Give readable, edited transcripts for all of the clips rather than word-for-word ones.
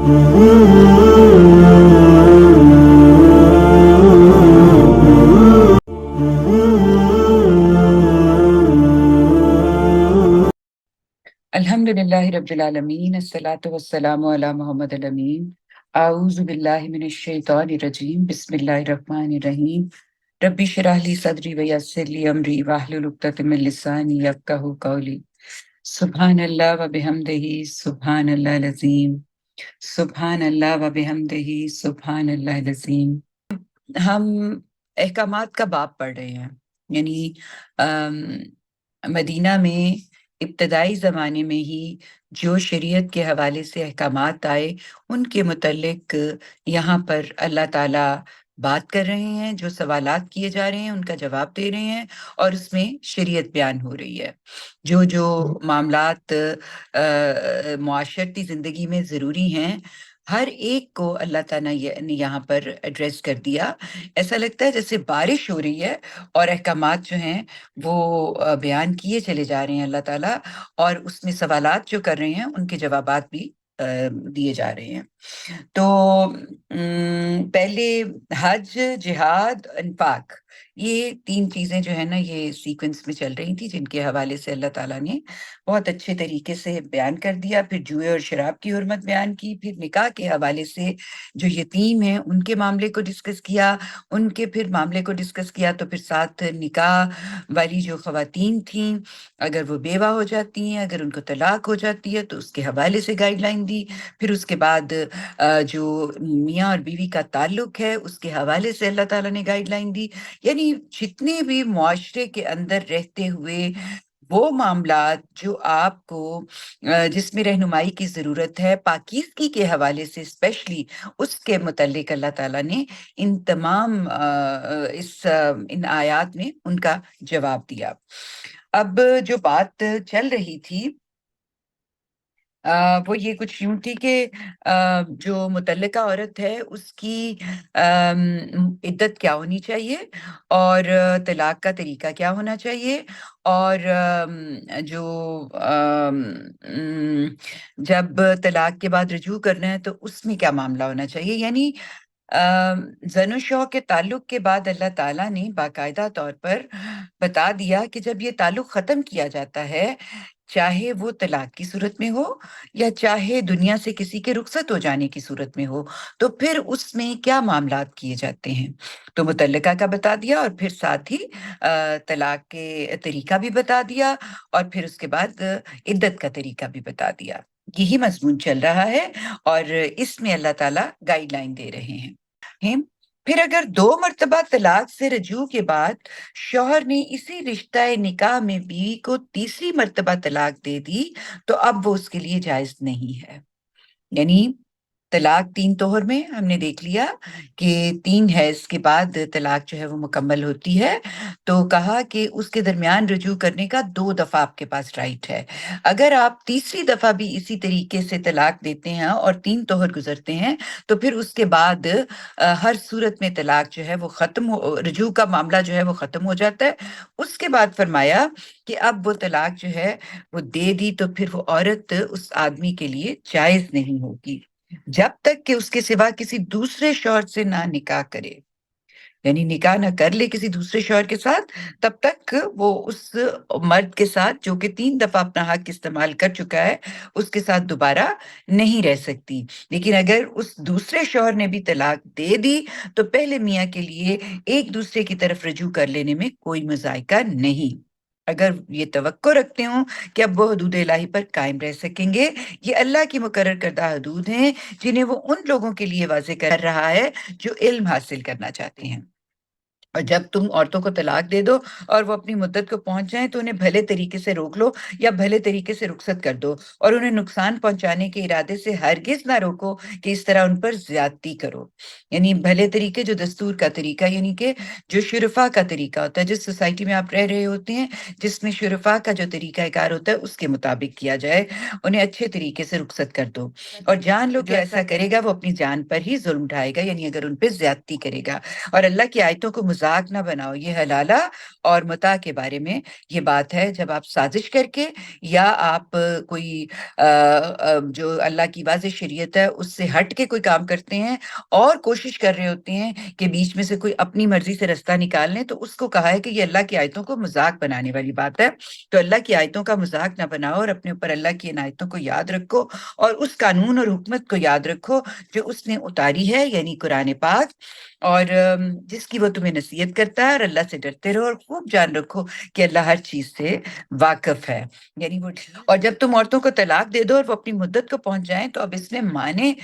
الحمدللہ رب العالمین الصلاۃ والسلام علی محمد الامین اعوذ باللہ من الشیطان الرجیم بسم اللہ الرحمن الرحیم رب اشرح لی صدری ویسر لی امری واحلل عقدۃ من لسانی یفقہوا قولی سبحان اللہ و بحمدہ سبحان اللہ العظیم سبحان اللہ و بحمدہ سبحان اللہ العظیم۔ ہم احکامات کا باب پڑھ رہے ہیں، یعنی مدینہ میں ابتدائی زمانے میں ہی جو شریعت کے حوالے سے احکامات آئے ان کے متعلق یہاں پر اللہ تعالیٰ بات کر رہے ہیں، جو سوالات کیے جا رہے ہیں ان کا جواب دے رہے ہیں، اور اس میں شریعت بیان ہو رہی ہے۔ جو معاملات معاشرتی زندگی میں ضروری ہیں، ہر ایک کو اللہ تعالیٰ نے یہاں پر ایڈریس کر دیا۔ ایسا لگتا ہے جیسے بارش ہو رہی ہے اور احکامات جو ہیں وہ بیان کیے چلے جا رہے ہیں اللہ تعالیٰ، اور اس میں سوالات جو کر رہے ہیں ان کے جوابات بھی دیے جا رہے ہیں۔ تو پہلے حج، جہاد، انفاق، یہ تین چیزیں جو ہے نا یہ سیکوینس میں چل رہی تھی، جن کے حوالے سے اللہ تعالیٰ نے بہت اچھے طریقے سے بیان کر دیا۔ پھر جوئے اور شراب کی حرمت بیان کی، پھر نکاح کے حوالے سے جو یتیم ہیں ان کے معاملے کو ڈسکس کیا، ان کے پھر معاملے کو ڈسکس کیا، تو پھر ساتھ نکاح والی جو خواتین تھیں اگر وہ بیوہ ہو جاتی ہیں، اگر ان کو طلاق ہو جاتی ہے تو اس کے حوالے سے گائیڈ لائن دی۔ پھر اس کے بعد جو میاں اور بیوی کا تعلق ہے اس کے حوالے سے اللہ تعالیٰ نے گائیڈ لائن دی۔ یعنی جتنے بھی معاشرے کے اندر رہتے ہوئے وہ معاملات جو آپ کو جس میں رہنمائی کی ضرورت ہے پاکیزگی کے حوالے سے اسپیشلی، اس کے متعلق اللہ تعالیٰ نے ان تمام ان آیات میں ان کا جواب دیا۔ اب جو بات چل رہی تھی وہ یہ کچھ یوں تھی کہ جو متعلقہ عورت ہے اس کی عدت کیا ہونی چاہیے، اور طلاق کا طریقہ کیا ہونا چاہیے، اور جو جب طلاق کے بعد رجوع کرنا ہے تو اس میں کیا معاملہ ہونا چاہیے۔ یعنی زن و شوہر کے تعلق کے بعد اللہ تعالیٰ نے باقاعدہ طور پر بتا دیا کہ جب یہ تعلق ختم کیا جاتا ہے، چاہے وہ طلاق کی صورت میں ہو یا چاہے دنیا سے کسی کے رخصت ہو جانے کی صورت میں ہو، تو پھر اس میں کیا معاملات کیے جاتے ہیں، تو متعلقہ کا بتا دیا، اور پھر ساتھ ہی طلاق کے طریقہ بھی بتا دیا، اور پھر اس کے بعد عدت کا طریقہ بھی بتا دیا۔ یہی مضمون چل رہا ہے اور اس میں اللہ تعالیٰ گائیڈ لائن دے رہے ہیں۔ پھر اگر 2 مرتبہ طلاق سے رجوع کے بعد شوہر نے اسی رشتہ نکاح میں بیوی کو تیسری مرتبہ طلاق دے دی تو اب وہ اس کے لیے جائز نہیں ہے۔ یعنی طلاق 3 طہر میں ہم نے دیکھ لیا کہ 3 حیض کے بعد طلاق جو ہے وہ مکمل ہوتی ہے، تو کہا کہ اس کے درمیان رجوع کرنے کا 2 دفعہ آپ کے پاس رائٹ ہے۔ اگر آپ تیسری دفعہ بھی اسی طریقے سے طلاق دیتے ہیں اور 3 طہر گزرتے ہیں تو پھر اس کے بعد ہر صورت میں طلاق جو ہے وہ رجوع کا معاملہ جو ہے وہ ختم ہو جاتا ہے۔ اس کے بعد فرمایا کہ اب وہ طلاق جو ہے وہ دے دی تو پھر وہ عورت اس آدمی کے لیے جائز نہیں ہوگی جب تک کہ اس کے سوا کسی دوسرے شوہر سے نہ نکاح کرے، یعنی نکاح نہ کر لے کسی دوسرے شوہر کے ساتھ، تب تک وہ اس مرد کے ساتھ جو کہ 3 دفعہ اپنا حق استعمال کر چکا ہے اس کے ساتھ دوبارہ نہیں رہ سکتی۔ لیکن اگر اس دوسرے شوہر نے بھی طلاق دے دی تو پہلے میاں کے لیے ایک دوسرے کی طرف رجوع کر لینے میں کوئی مذائقہ نہیں، اگر یہ توقع رکھتے ہوں کہ اب وہ حدود الہی پر قائم رہ سکیں گے۔ یہ اللہ کی مقرر کردہ حدود ہیں جنہیں وہ ان لوگوں کے لیے واضح کر رہا ہے جو علم حاصل کرنا چاہتے ہیں۔ اور جب تم عورتوں کو طلاق دے دو اور وہ اپنی مدت کو پہنچ جائیں تو انہیں بھلے طریقے سے روک لو یا بھلے طریقے سے رخصت کر دو، اور انہیں نقصان پہنچانے کے ارادے سے ہرگز نہ روکو کہ اس طرح ان پر زیادتی کرو۔ یعنی بھلے طریقے جو دستور کا طریقہ، یعنی کہ جو شرفا کا طریقہ ہوتا ہے، جس سوسائٹی میں آپ رہ رہے ہوتے ہیں جس میں شرفا کا جو طریقہ کار ہوتا ہے اس کے مطابق کیا جائے، انہیں اچھے طریقے سے رخصت کر دو، اور جان لو کہ ایسا کرے گا وہ اپنی جان پر ہی ظلم اٹھائے گا، یعنی اگر ان پہ زیادتی کرے گا اور اللہ کی آیتوں کو मजाक ना बनाओ। ये हलाला और मुता के बारे में ये बात है। जब आप साजिश करके या आप कोई जो अल्लाह की वाज़ेह शरीयत है उससे हट के कोई काम करते हैं और कोशिश कर रहे होते हैं कि बीच में से कोई अपनी मर्जी से रास्ता निकाल लें, तो उसको कहा है कि ये अल्लाह की आयतों को मजाक बनाने वाली बात है। तो अल्लाह की आयतों का मजाक ना बनाओ और अपने ऊपर अल्लाह की इन आयतों को याद रखो और उस कानून और हुकूमत को याद रखो जो उसने उतारी है, यानी कुरान पाक, और जिसकी वो तुम्हें नसीहत करता है। और अल्लाह से डरते रहो और खूब जान रखो कि अल्लाह हर चीज से वाकिफ है। यानी वो, और जब तुम औरतों को तलाक दे दो और वो अपनी मुद्दत को पहुंच जाएं, तो अब इसमें माने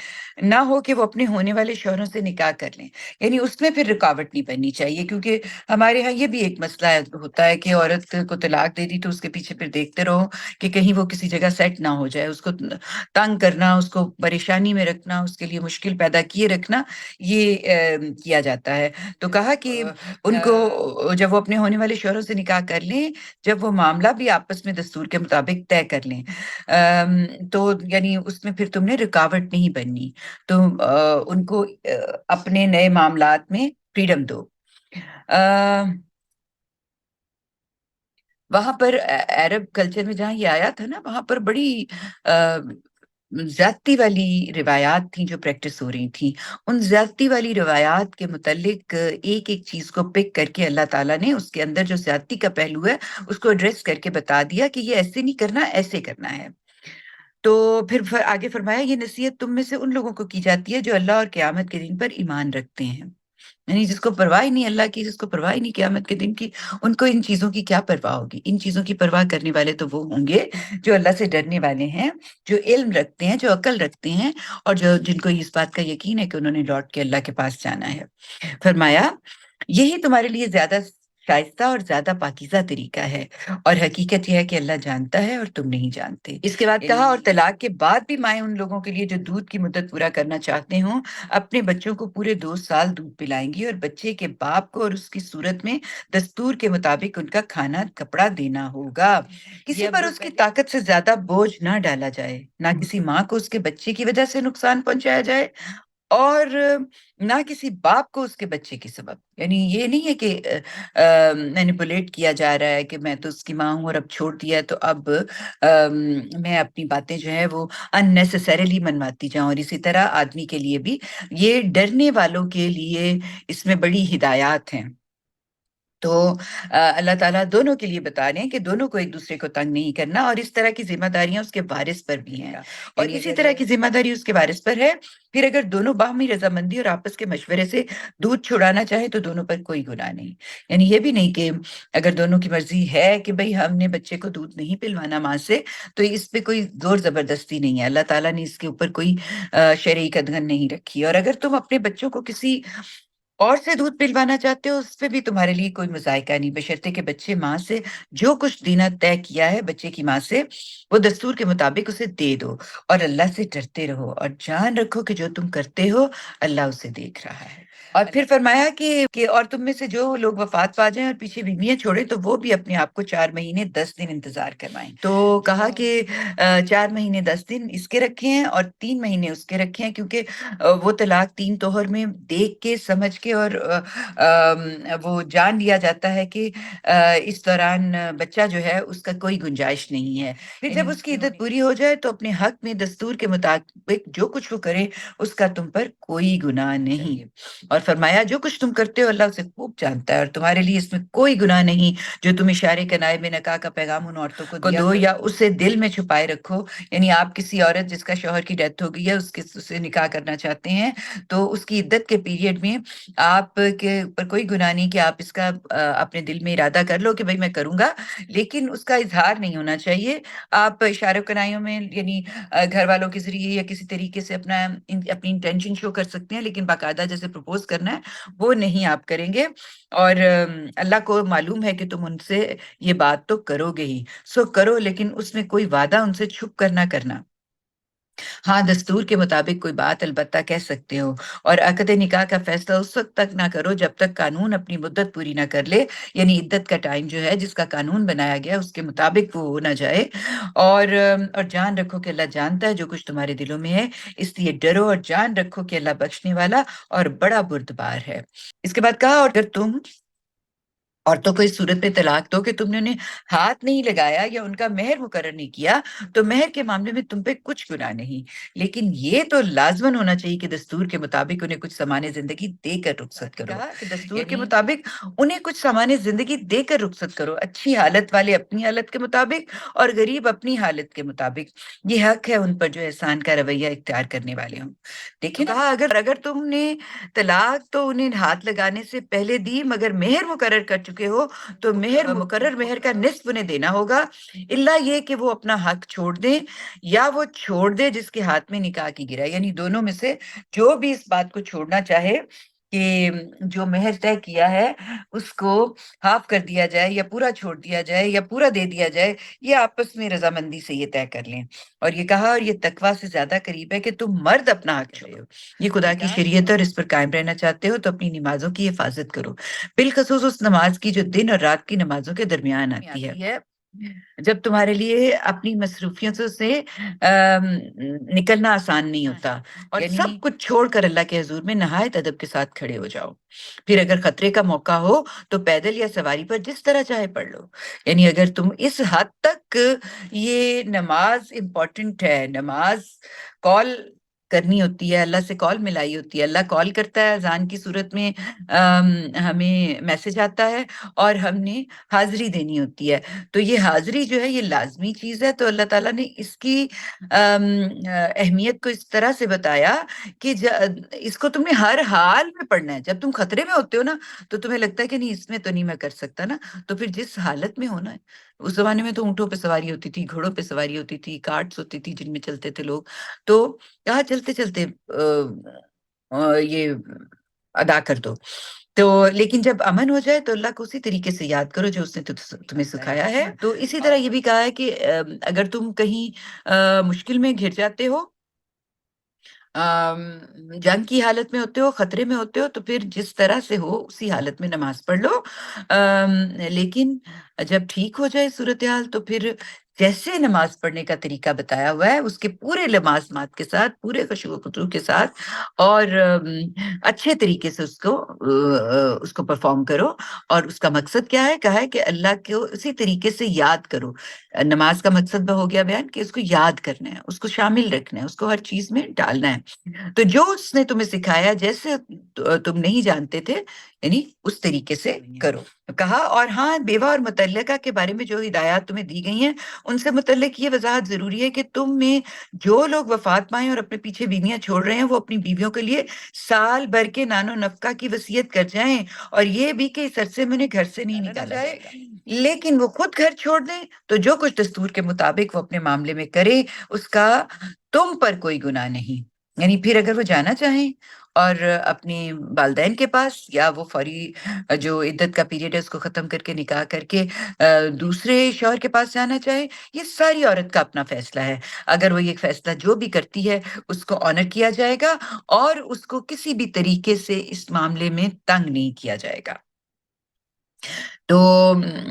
ना हो कि वो अपने होने वाले शौहरों से निकाह कर लें। यानी उसमें फिर रुकावट नहीं बननी चाहिए, क्योंकि हमारे यहाँ ये भी एक मसला होता है कि औरत को तलाक दे दी तो उसके पीछे फिर देखते रहो कि कहीं वो किसी जगह सेट ना हो जाए। उसको तंग करना, उसको परेशानी में रखना, उसके लिए मुश्किल पैदा किए रखना, ये किया जाता है। तो कहा कि उनको जब वो अपने होने वाले शौहरों से निकाह कर लें, जब वो मामला भी आपस में दस्तूर के मुताबिक तय कर लें, तो यानी उसमें फिर तुमने रुकावट नहीं बननी। तो उनको अपने नए मामलात में फ्रीडम दो। वहां पर अरब कल्चर में जहाँ ये आया था ना, वहां पर बड़ी ज्यादती वाली रिवायात थी जो प्रैक्टिस हो रही थी। उन ज्यादती वाली रिवायात के मुतालिक एक एक चीज को पिक करके अल्लाह ताला ने उसके अंदर जो ज्यादती का पहलू है उसको एड्रेस करके बता दिया कि ये ऐसे नहीं करना, ऐसे करना है। तो फिर आगे फरमाया, ये नसीहत तुम में से उन लोगों को की जाती है जो अल्लाह और क़यामत के दिन पर ईमान रखते हैं। यानी जिसको परवाह ही नहीं अल्लाह की, जिसको परवाह ही नहीं क़यामत के दिन की, उनको इन चीजों की क्या परवाह होगी। इन चीजों की परवाह करने वाले तो वो होंगे जो अल्लाह से डरने वाले हैं, जो इल्म रखते हैं, जो अकल रखते हैं, और जो जिनको इस बात का यकीन है कि उन्होंने लौट के अल्लाह के पास जाना है। फरमाया, यही तुम्हारे लिए ज्यादा शाइस्ता और ज्यादा पाकीज़ा तरीका है, और हकीकत यह है कि अल्लाह जानता है और तुम नहीं जानते। इसके बाद कहा, और तलाक के बाद भी माएं उन लोगों के लिए जो दूध की मुद्दत पूरा करना चाहते हो अपने बच्चों को पूरे 2 साल दूध पिलाएंगी, और बच्चे के बाप को और उसकी सूरत में दस्तूर के मुताबिक उनका खाना कपड़ा देना होगा। किसी पर उसकी ताकत से ज्यादा बोझ ना डाला जाए, ना किसी माँ को उसके बच्चे की वजह से नुकसान पहुंचाया जाए, और ना किसी बाप को उसके बच्चे की सबब। यानी ये नहीं है कि मैनिपुलेट किया जा रहा है कि मैं तो उसकी माँ हूं और अब छोड़ दिया है, तो अब मैं अपनी बातें जो है वो अननेसेसरीली मनवाती जाऊं। और इसी तरह आदमी के लिए भी, ये डरने वालों के लिए इसमें बड़ी हिदायत हैं। तो अल्लाह ताला दोनों के लिए बता रहे हैं कि दोनों को एक दूसरे को तंग नहीं करना, और इस तरह की जिम्मेदारियां उसके वारिस पर भी हैं, और इसी तरह की जिम्मेदारी उसके वारिस पर है। फिर अगर दोनों बाहमी रजामंदी और आपस के मशवरे से दूध छुड़ाना चाहे तो दोनों पर कोई गुनाह नहीं। यानी ये भी नहीं कि अगर दोनों की मर्जी है कि भाई हमने बच्चे को दूध नहीं पिलवाना माँ से, तो इस पे कोई जोर जबरदस्ती नहीं है। अल्लाह ताला ने इसके ऊपर कोई शरई कदगन नहीं रखी। और अगर तुम अपने बच्चों को किसी और से दूध पिलवाना चाहते हो, उस पे भी तुम्हारे लिए कोई मुज़ायका नहीं, बशर्ते कि बच्चे माँ से जो कुछ देना तय किया है बच्चे की माँ से, वो दस्तूर के मुताबिक उसे दे दो। और अल्लाह से डरते रहो और जान रखो कि जो तुम करते हो अल्लाह उसे देख रहा है। और फिर फरमाया कि और तुम में से जो लोग वफात पा जाएं और पीछे बीवियां छोड़े, तो वो भी अपने आप को 4 महीने 10 दिन इंतजार करवाएं। तो कहा कि 4 महीने 10 दिन इसके रखे हैं और 3 महीने उसके रखे हैं, क्योंकि वो तलाक 3 तोहर में देख के समझ के और वो जान लिया जाता है कि इस दौरान बच्चा जो है उसका कोई गुंजाइश नहीं है। फिर जब उसकी इद्दत पूरी हो जाए तो अपने हक में दस्तूर के मुताबिक जो कुछ वो करे उसका तुम पर कोई गुनाह नहीं। और फरमाया, जो कुछ तुम करते हो अल्लाह उसे खूब जानता है, और तुम्हारे लिए इसमें कोई गुनाह नहीं जो तुम इशारे कनाए में नकाह का पैगाम उन औरतों को दो या उसे दिल में छुपाए रखो। यानी आप किसी औरत जिसका शौहर की डेथ हो गई है उसके उससे निकाह करना चाहते हैं, तो उसकी इद्दत के पीरियड में आपके ऊपर कोई गुनाह नहीं कि आप इसका अपने दिल में इरादा कर लो कि भाई मैं करूंगा, लेकिन उसका इजहार नहीं होना चाहिए। आप इशारों कनाइयों में, यानी घर वालों के जरिए या किसी तरीके से अपनी इंटेंशन शो कर सकते हैं, लेकिन बाकायदा जैसे प्रपोज करना है वो नहीं आप करेंगे। और अल्लाह को मालूम है कि तुम उनसे ये बात तो करोगे ही, सो करो, लेकिन उसमें कोई वादा उनसे छुप कर ना करना। हाँ, दस्तूर के मुताबिक कोई बात अलबत्ता कह सकते हो, और अक़द निकाह का फैसला उस वक्त तक ना करो जब तक कानून अपनी मुद्दत पूरी ना कर ले, यानी इद्दत का टाइम जो है जिसका कानून बनाया गया उसके मुताबिक वो हो ना जाए। और जान रखो कि अल्लाह जानता है जो कुछ तुम्हारे दिलों में है, इसलिए डरो और जान रखो कि अल्लाह बख्शने वाला और बड़ा बुर्दबार है। इसके बाद कहा, और अगर तुम औरतों को इस सूरत में तलाक दो कि तुमने उन्हें हाथ नहीं लगाया या उनका मेहर मुकर्रर नहीं किया, तो मेहर के मामले में तुम पे कुछ गुनाह नहीं। लेकिन ये तो लाज़मन होना चाहिए कि दस्तूर के मुताबिक उन्हें कुछ सामान्य ज़िंदगी देकर रुखसत करो। कहा कि दस्तूर के मुताबिक उन्हें कुछ सामान्य ज़िंदगी देकर रुखसत करो, अच्छी हालत वाले अपनी हालत के मुताबिक और गरीब अपनी हालत के मुताबिक। ये हक है उन पर जो एहसान का रवैया इख्तियार करने वाले हों। देखिए ना, कहा अगर अगर तुमने तलाक तो उन्हें हाथ लगाने से पहले दी, मगर मेहर मुकर्रर कर चुके हो, तो मुकर्रर मेहर का निस्फ उन्हें देना होगा, इल्ला ये कि वो अपना हक छोड़ दें या वो छोड़ दे जिसके हाथ में निकाह की गिरा। यानी दोनों में से जो भी इस बात को छोड़ना चाहे कि जो मेहर तय किया है उसको हाफ कर दिया जाए या पूरा छोड़ दिया जाए या पूरा दे दिया जाए, ये आपस में रजामंदी से ये तय कर लें। और ये कहा, और ये तकवा से ज्यादा करीब है कि तुम मर्द अपना हक छोड़ो। ये खुदा की शरीयत है और इस पर कायम रहना चाहते हो तो अपनी नमाजों की हिफाजत करो, बिलखसूस उस नमाज की जो दिन और रात की नमाजों के दरमियान आती है, जब तुम्हारे लिए अपनी मसरूफियतों से निकलना आसान नहीं होता, और सब कुछ छोड़कर अल्लाह के हुजूर में नहायत अदब के साथ खड़े हो जाओ। फिर अगर खतरे का मौका हो तो पैदल या सवारी पर जिस तरह चाहे पढ़ लो। यानी अगर तुम इस हद तक ये नमाज इम्पोर्टेंट है, नमाज कॉल करनी होती है, अल्लाह से कॉल मिलाई होती है, अल्लाह कॉल करता है अजान की सूरत में, हमें मैसेज आता है और हमने हाजिरी देनी होती है। तो ये हाजिरी जो है ये लाजमी चीज है, तो अल्लाह ताला ने इसकी अहमियत को इस तरह से बताया कि इसको तुमने हर हाल में पढ़ना है। जब तुम खतरे में होते हो ना, तो तुम्हें लगता है कि नहीं इसमें तो नहीं मैं कर सकता ना, तो फिर जिस हालत में होना है, उस जमाने में तो ऊंटों पे सवारी होती थी, घोड़ों पे सवारी होती थी, कार्ट्स होती थी जिनमें चलते थे लोग, तो कहा चलते चलते ये अदा कर दो। तो लेकिन जब अमन हो जाए तो अल्लाह को उसी तरीके से याद करो जो उसने तुम्हें सिखाया है। तो इसी तरह ये भी कहा है कि अगर तुम कहीं मुश्किल में घिर जाते हो, जंग की हालत में होते हो, खतरे में होते हो, तो फिर जिस तरह से हो उसी हालत में नमाज पढ़ लो। लेकिन जब ठीक हो जाए सूरत हाल तो फिर जैसे नमाज पढ़ने का तरीका बताया हुआ है उसके पूरे लमाज़मात के साथ, पूरे खुशू खुशू के साथ और अच्छे तरीके से उसको परफॉर्म करो। और उसका मकसद क्या है? कहा है कि अल्लाह को उसी तरीके से याद करो। नमाज का मकसद हो गया बयान कि उसको याद करना है, उसको शामिल रखना है, उसको हर चीज में डालना है। तो जो उसने तुम्हें सिखाया जैसे तुम नहीं जानते थे, यानी उस तरीके से करो। कहा, और हाँ, बेवा और मुतल्लिका के बारे में जो हिदायत तुम्हें दी गई हैं उनसे मुतल्लिक ये वजाहत जरूरी है कि तुम में जो लोग वफात पाए और अपने पीछे बीवियां छोड़ रहे हैं वो अपनी बीवियों के लिए साल भर के नानो नफका की वसीयत कर जाएं, और ये भी कि इस अरसे में उन्हें घर से नहीं निकाला जाएगा। लेकिन वो खुद घर छोड़ दें तो जो कुछ दस्तूर के मुताबिक वो अपने मामले में करे उसका तुम पर कोई गुनाह नहीं। यानी फिर अगर वो जाना चाहें और अपने वालिदैन के पास, या वो फौरी जो इद्दत का पीरियड है उसको खत्म करके निकाह करके दूसरे शौहर के पास जाना चाहे, ये सारी औरत का अपना फैसला है। अगर वो ये फैसला जो भी करती है उसको ऑनर किया जाएगा और उसको किसी भी तरीके से इस मामले में तंग नहीं किया जाएगा। तो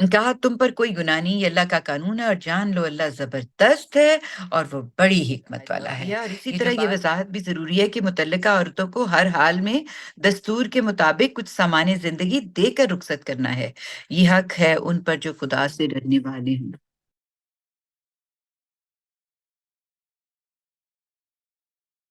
कहा, तुम पर कोई गुनाह नहीं, ये अल्लाह का कानून है, और जान लो अल्लाह जबरदस्त है और वो बड़ी हिकमत वाला है। और इसी तरह ये वजाहत भी जरूरी है कि मुतल्लिका औरतों को हर हाल में दस्तूर के मुताबिक कुछ सामान्य जिंदगी देकर रुखसत करना है। ये हक है उन पर जो खुदा से डरने वाले हैं।